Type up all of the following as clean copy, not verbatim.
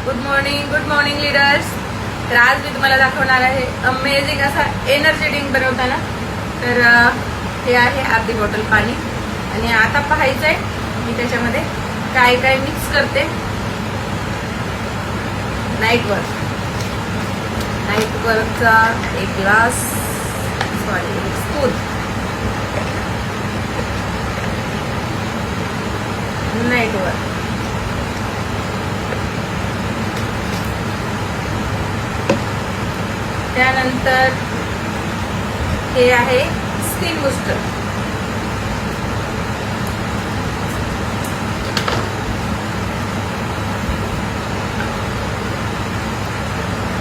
Good morning leaders. तर आज मी तुम्हाला दाखवणार आहे अमेझिंग असा एनर्जी ड्रिंक बनवताना. तर हे आहे अर्धी बॉटल पाणी आणि आता पाहायचं आहे मी त्याच्यामध्ये काय काय मिक्स करते. नाईटवरचा एक ग्लास एक स्पून नाईटवर, त्यानंतर हे आहे स्किन बूस्टर,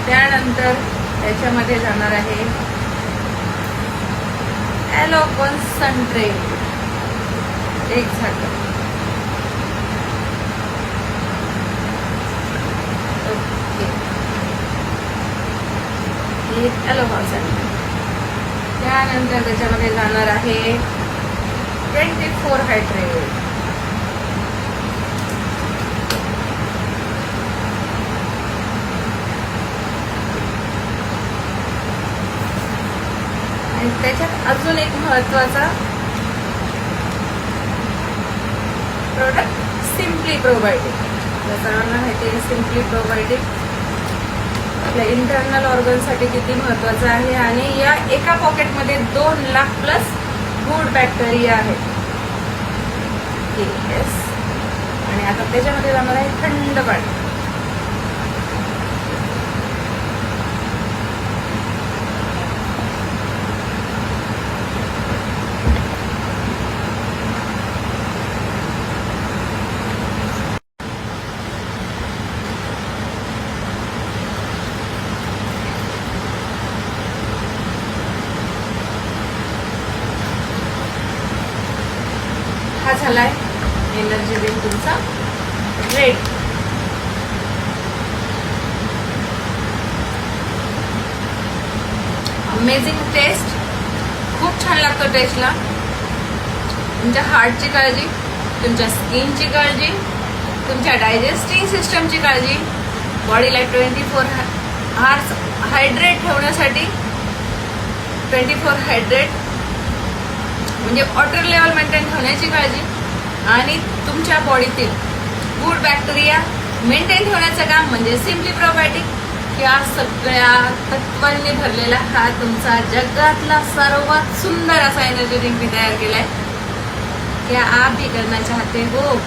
त्यानंतर त्याच्यामध्ये जाणार आहे ॲलो कॉन्सन्ट्रेट एक झाकण. Aloe concentrate. त्यानंतर त्याच्यामध्ये जाणार आहे 24 हायड्रेट. आणि त्याच्यात अजून एक महत्वाचा प्रोडक्ट सिम्पली प्रोबायोटिक. सर्वांना माहिती आहे सिम्पली प्रोबायोटिक आपल्या इंटरनल ऑर्गनसाठी किती महत्वाचं आहे. आणि या एका पॉकेटमध्ये 2 लाख प्लस गुड बॅक्टेरिया आहेत. आणि आता त्याच्यामध्ये जाणार आहे थंड पाणी. हा झालाय एनर्जी ड्रिंक तुमचा रेडी. अमेझिंग टेस्ट, खूप छान लागतं टेस्टला. तुमच्या हार्टची काळजी, तुमच्या स्किनची काळजी, तुमच्या डायजेस्टिंग सिस्टमची काळजी, बॉडीला 24 आवर्स हायड्रेट ठेवण्यासाठी 24 हायड्रेट म्हणजे वॉटर लेवल मेंटेन ठेवण्याची काळजी आणि तुमच्या बॉडीतील गुड बॅक्टेरिया मेंटेन ठेवण्याचं काम म्हणजे सिम्पली प्रोबायोटिक. या सगळ्या तत्वांनी भरलेला हा तुमचा जगातला सर्वात सुंदर असा एनर्जी ड्रिंक मी तयार केलाय. क्या आप भी करना चाहते हो?